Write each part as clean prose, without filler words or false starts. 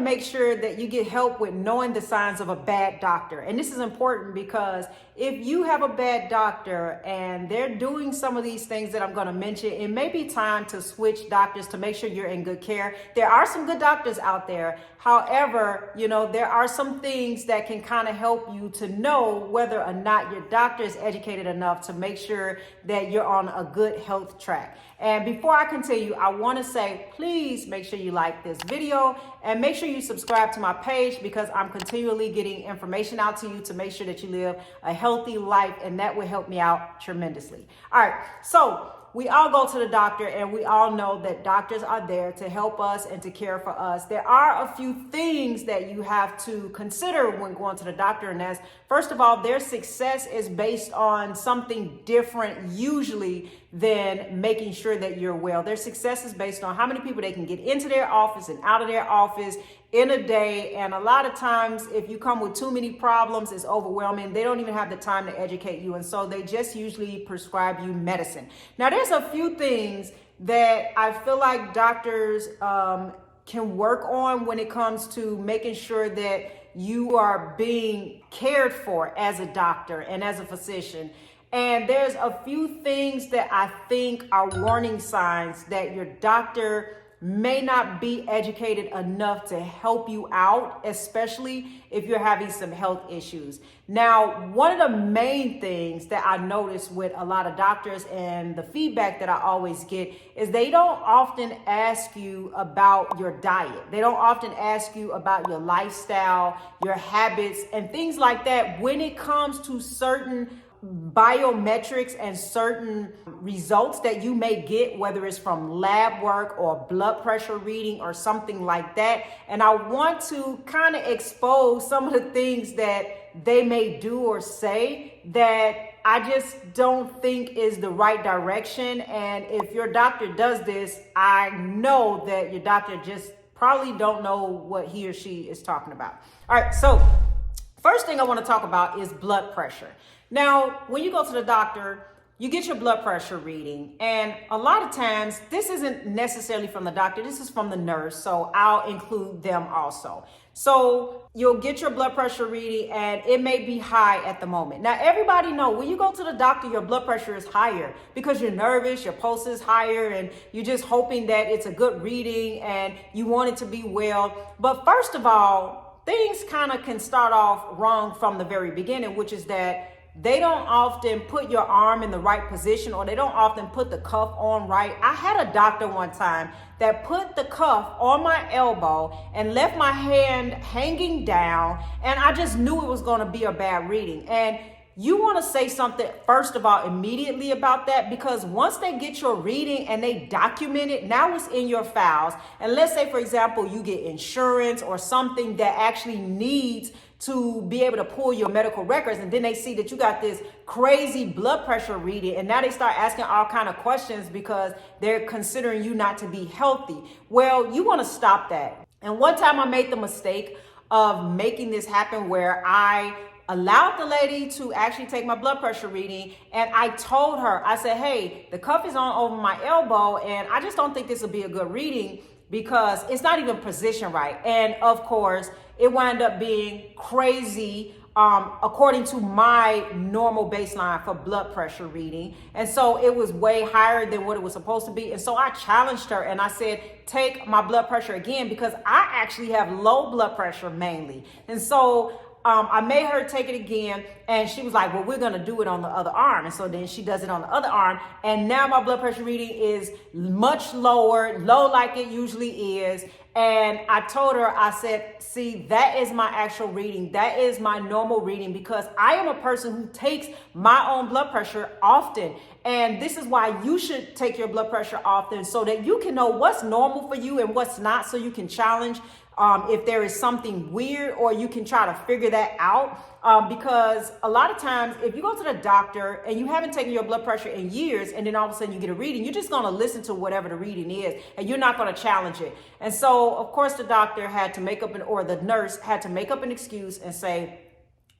make sure that you get help with knowing the signs of a bad doctor. And this is important because if you have a bad doctor and they're doing some of these things that I'm going to mention, it may be time to switch doctors to make sure you're in good care. There are some good doctors out there. However, there are some things that can kind of help you to know whether or not your doctor is educated enough to make sure that you're on a good health track. And before I continue, I want to say, please make sure you like this video and make sure you subscribe to my page, because I'm continually getting information out to you to make sure that you live a healthy life, and that will help me out tremendously. All right, so we all go to the doctor, and we all know that doctors are there to help us and to care for us. There are a few things that you have to consider when going to the doctor, and that's, first of all, their success is based on something different usually than making sure that you're well. Their success is based on how many people they can get into their office and out of their office in a day. And a lot of times, if you come with too many problems, it's overwhelming. They don't even have the time to educate you. And so they just usually prescribe you medicine. Now, there's a few things that I feel like doctors can work on when it comes to making sure that you are being cared for as a doctor and as a physician. And there's a few things that I think are warning signs that your doctor may not be educated enough to help you out, especially if you're having some health issues. Now, one of the main things that I notice with a lot of doctors and the feedback that I always get is they don't often ask you about your diet. They don't often ask you about your lifestyle, your habits, and things like that when it comes to certain biometrics and certain results that you may get, whether it's from lab work or blood pressure reading or something like that. And I want to kind of expose some of the things that they may do or say that I just don't think is the right direction. And if your doctor does this, I know that your doctor just probably don't know what he or she is talking about. All right, so first thing I want to talk about is blood pressure. Now, when you go to the doctor, you get your blood pressure reading, and a lot of times this isn't necessarily from the doctor, this is from the nurse, so I'll include them also. So you'll get your blood pressure reading and it may be high at the moment. Now, everybody know when you go to the doctor, your blood pressure is higher because you're nervous, your pulse is higher, and you're just hoping that it's a good reading and you want it to be well. But first of all, things kind of can start off wrong from the very beginning, which is that they don't often put your arm in the right position, or they don't often put the cuff on right. I had a doctor one time that put the cuff on my elbow and left my hand hanging down, and I just knew it was going to be a bad reading. And you want to say something, first of all, immediately about that, because once they get your reading and they document it, now it's in your files. And let's say, for example, you get insurance or something that actually needs to be able to pull your medical records, and then they see that you got this crazy blood pressure reading, and now they start asking all kind of questions because they're considering you not to be healthy. Well, you want to stop that. And one time I made the mistake of making this happen where I allowed the lady to actually take my blood pressure reading, and I told her, I said, hey, the cuff is on over my elbow, and I just don't think this will be a good reading because it's not even positioned right. And of course, it wound up being crazy according to my normal baseline for blood pressure reading. And so it was way higher than what it was supposed to be. And so I challenged her and I said, take my blood pressure again, because I actually have low blood pressure mainly. And so I made her take it again, and she was like, well, we're going to do it on the other arm. And so then she does it on the other arm, and now my blood pressure reading is much lower, low like it usually is. And I told her, I said, see, that is my actual reading. That is my normal reading, because I am a person who takes my own blood pressure often. And this is why you should take your blood pressure often, so that you can know what's normal for you and what's not, so you can challenge if there is something weird, or you can try to figure that out. Because a lot of times, if you go to the doctor and you haven't taken your blood pressure in years, and then all of a sudden you get a reading, you're just going to listen to whatever the reading is, and you're not going to challenge it. And so, of course, the doctor had to make up or the nurse had to make up an excuse and say,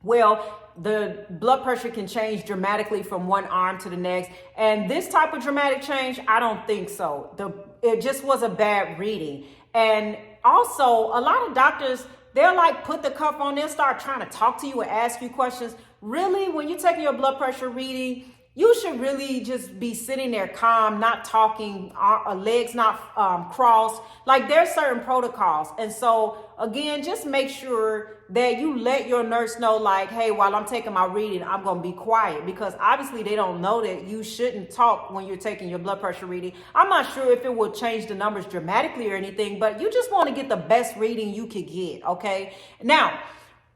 well, the blood pressure can change dramatically from one arm to the next. And this type of dramatic change, I don't think so. It just was a bad reading. And also, a lot of doctors, they'll like put the cuff on, they'll start trying to talk to you and ask you questions. Really, when you're taking your blood pressure reading, you should really just be sitting there calm, not talking, legs not crossed. Like, there's certain protocols. And so again, just make sure that you let your nurse know, like, hey, while I'm taking my reading, I'm going to be quiet, because obviously they don't know that you shouldn't talk when you're taking your blood pressure reading. I'm not sure if it will change the numbers dramatically or anything, but you just want to get the best reading you could get. Okay. Now,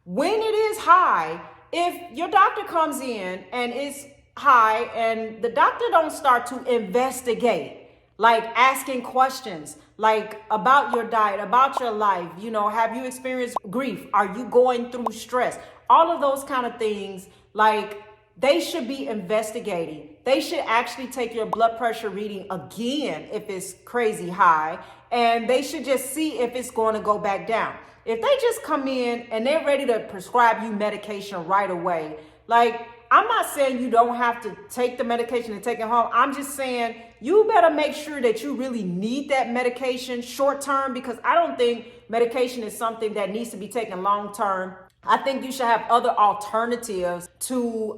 when it is high, if your doctor comes in and it's high and the doctor don't start to investigate, like asking questions like about your diet, about your life, you know, have you experienced grief, are you going through stress, all of those kind of things, like they should be investigating. They should actually take your blood pressure reading again if it's crazy high, and they should just see if it's going to go back down. If they just come in and they're ready to prescribe you medication right away, like, I'm not saying you don't have to take the medication and take it home. I'm just saying you better make sure that you really need that medication short term, because I don't think medication is something that needs to be taken long term. I think you should have other alternatives to,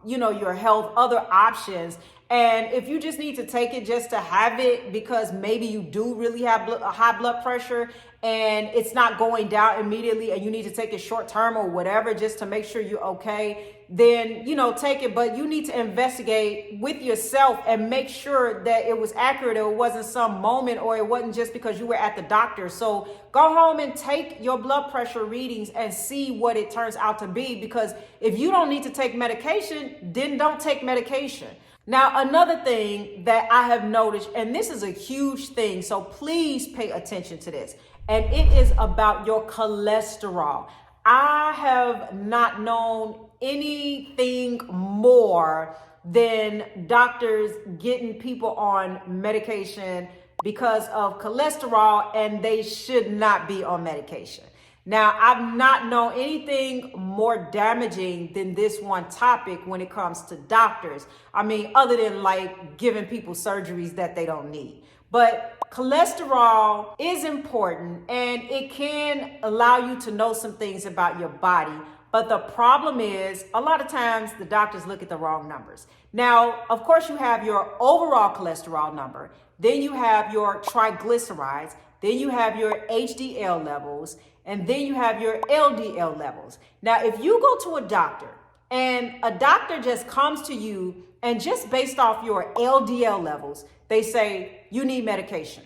your health, other options. And if you just need to take it just to have it because maybe you do really have a high blood pressure and it's not going down immediately and you need to take it short term or whatever just to make sure you're okay, then, take it. But you need to investigate with yourself and make sure that it was accurate, or it wasn't some moment, or it wasn't just because you were at the doctor. So go home and take your blood pressure readings and see what it turns out to be, because if you don't need to take medication, then don't take medication. Now, another thing that I have noticed, and this is a huge thing, so please pay attention to this, and it is about your cholesterol. I have not known anything more than doctors getting people on medication because of cholesterol, and they should not be on medication. Now, I've not known anything more damaging than this one topic when it comes to doctors. I mean, other than like giving people surgeries that they don't need. But cholesterol is important, and it can allow you to know some things about your body. But the problem is, a lot of times the doctors look at the wrong numbers. Now, of course, you have your overall cholesterol number. Then you have your triglycerides. Then you have your HDL levels. And then you have your LDL levels. Now, if you go to a doctor and a doctor just comes to you and just based off your LDL levels, they say you need medication.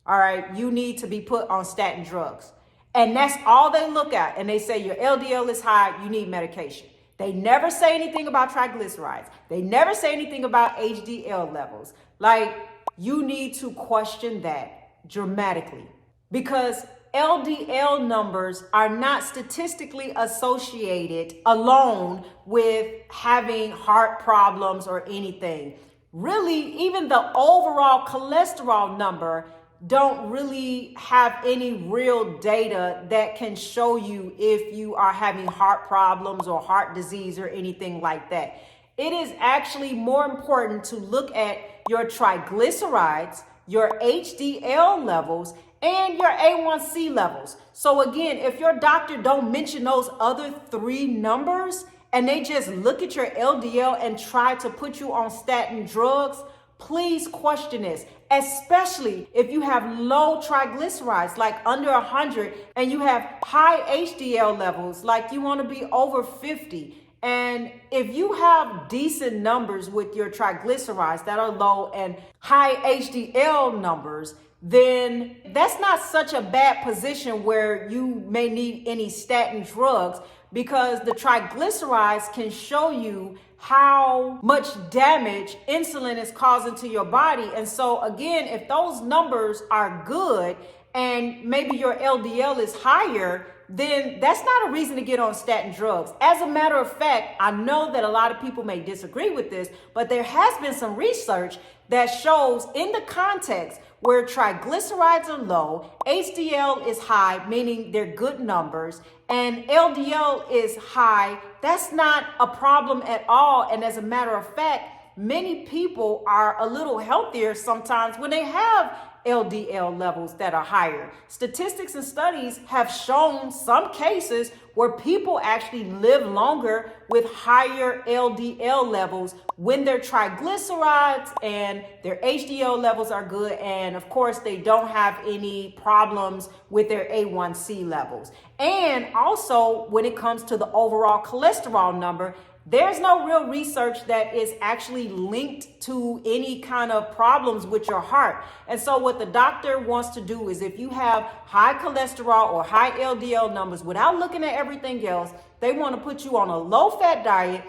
All right, you need to be put on statin drugs. And that's all they look at. And they say your LDL is high, you need medication. They never say anything about triglycerides. They never say anything about HDL levels. Like, you need to question that dramatically, because LDL numbers are not statistically associated alone with having heart problems or anything. Really, even the overall cholesterol number don't really have any real data that can show you if you are having heart problems or heart disease or anything like that. It is actually more important to look at your triglycerides, your HDL levels, and your A1C levels. So again, if your doctor don't mention those other three numbers and they just look at your LDL and try to put you on statin drugs, please question this, especially if you have low triglycerides, like under 100, and you have high HDL levels, like you want to be over 50. And if you have decent numbers with your triglycerides that are low and high HDL numbers, then that's not such a bad position where you may need any statin drugs, because the triglycerides can show you how much damage insulin is causing to your body. And so again, if those numbers are good and maybe your LDL is higher, then that's not a reason to get on statin drugs. As a matter of fact, I know that a lot of people may disagree with this, but there has been some research that shows in the context where triglycerides are low, HDL is high, meaning they're good numbers, and LDL is high, that's not a problem at all. And as a matter of fact, many people are a little healthier sometimes when they have LDL levels that are higher. Statistics and studies have shown some cases where people actually live longer with higher LDL levels when their triglycerides and their HDL levels are good. And of course, they don't have any problems with their A1C levels. And also, when it comes to the overall cholesterol number, there's no real research that is actually linked to any kind of problems with your heart. And so what the doctor wants to do is, if you have high cholesterol or high LDL numbers, without looking at everything else, they want to put you on a low-fat diet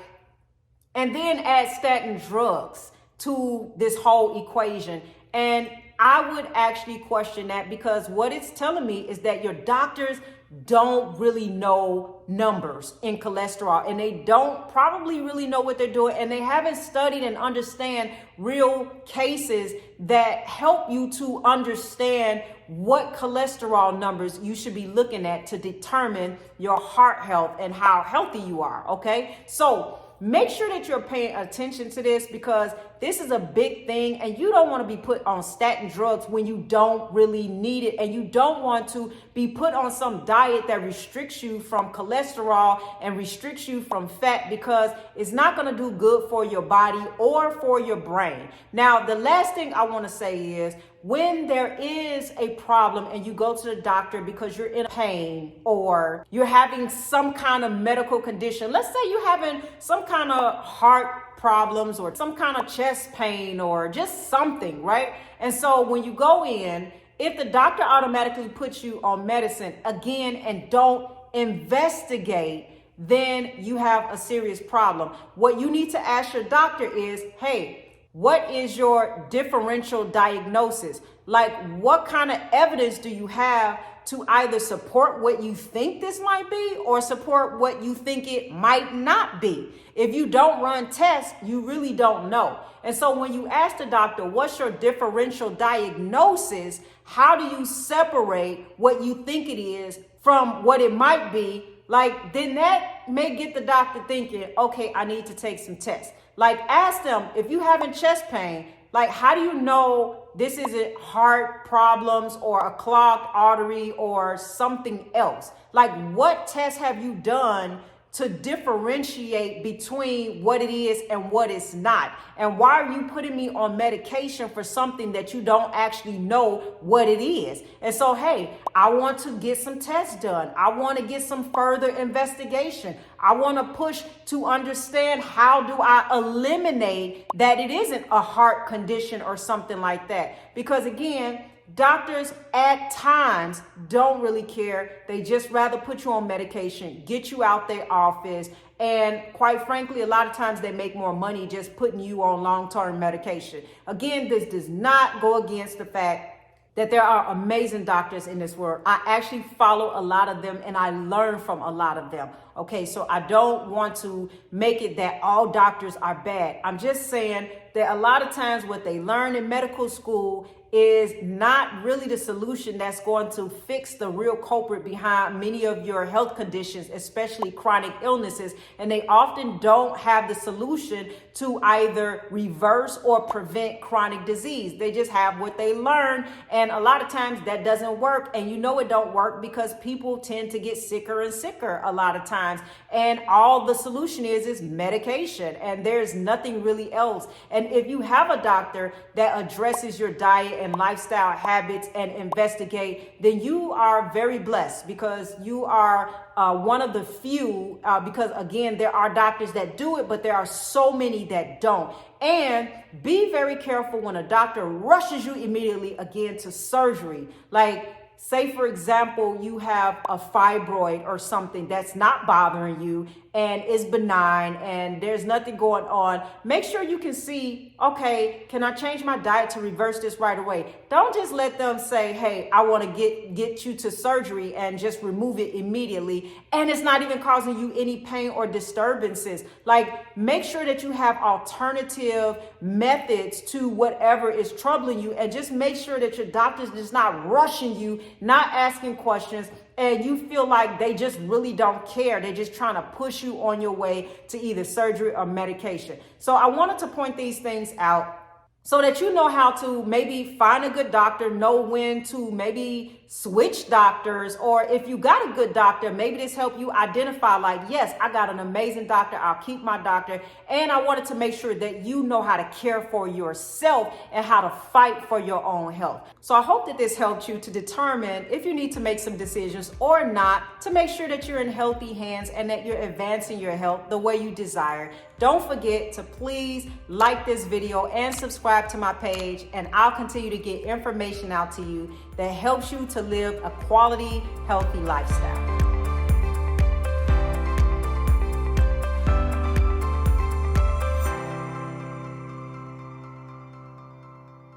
and then add statin drugs to this whole equation. And I would actually question that, because what it's telling me is that your doctors don't really know numbers in cholesterol, and they don't probably really know what they're doing, and they haven't studied and understand real cases that help you to understand what cholesterol numbers you should be looking at to determine your heart health and how healthy you are. Okay, so make sure that you're paying attention to this, because this is a big thing, and you don't want to be put on statin drugs when you don't really need it, and you don't want to be put on some diet that restricts you from cholesterol and restricts you from fat, because it's not going to do good for your body or for your brain. Now, the last thing I want to say is, when there is a problem and you go to the doctor because you're in pain or you're having some kind of medical condition, let's say you're having some kind of heart problems or some kind of chest pain or just something, right? And so when you go in, if the doctor automatically puts you on medicine again and don't investigate, then you have a serious problem. What you need to ask your doctor is, hey, what is your differential diagnosis? Like, what kind of evidence do you have to either support what you think this might be or support what you think it might not be? If you don't run tests, you really don't know. And so when you ask the doctor, what's your differential diagnosis? How do you separate what you think it is from what it might be? Like, then that may get the doctor thinking, okay, I need to take some tests. Like, ask them, if you having chest pain, like, how do you know this isn't heart problems or a clogged artery or something else? Like, what tests have you done to differentiate between what it is and what it's not? And why are you putting me on medication for something that you don't actually know what it is? And so, hey, I want to get some tests done. I want to get some further investigation. I want to push to understand, how do I eliminate that it isn't a heart condition or something like that? Because again, doctors at times don't really care. They just rather put you on medication, get you out their office. And quite frankly, a lot of times they make more money just putting you on long-term medication. Again, this does not go against the fact that there are amazing doctors in this world. I actually follow a lot of them and I learn from a lot of them. Okay, so I don't want to make it that all doctors are bad. I'm just saying that a lot of times what they learn in medical school is not really the solution that's going to fix the real culprit behind many of your health conditions, especially chronic illnesses. And they often don't have the solution to either reverse or prevent chronic disease. They just have what they learn. And a lot of times that doesn't work. And you know it don't work because people tend to get sicker and sicker a lot of times. And all the solution is medication. And there's nothing really else. And if you have a doctor that addresses your diet and lifestyle habits and investigate, then you are very blessed, because you are one of the few, because again, there are doctors that do it, but there are so many that don't. And be very careful when a doctor rushes you immediately again to surgery. Like, say, for example, you have a fibroid or something that's not bothering you and is benign and there's nothing going on. Make sure you can see, okay, can I change my diet to reverse this right away? Don't just let them say, hey, I want to get you to surgery and just remove it immediately. And it's not even causing you any pain or disturbances. Like, make sure that you have alternative methods to whatever is troubling you, and just make sure that your doctor's just not rushing you, not asking questions, and you feel like they just really don't care. They're just trying to push you on your way to either surgery or medication. So I wanted to point these things out. so that you know how to maybe find a good doctor, know when to maybe switch doctors, or if you got a good doctor, maybe this help you identify like, yes, I got an amazing doctor, I'll keep my doctor. And I wanted to make sure that you know how to care for yourself and how to fight for your own health. So I hope that this helped you to determine if you need to make some decisions or not, to make sure that you're in healthy hands and that you're advancing your health the way you desire. Don't forget to please like this video and subscribe to my page, and I'll continue to get information out to you that helps you to live a quality, healthy lifestyle.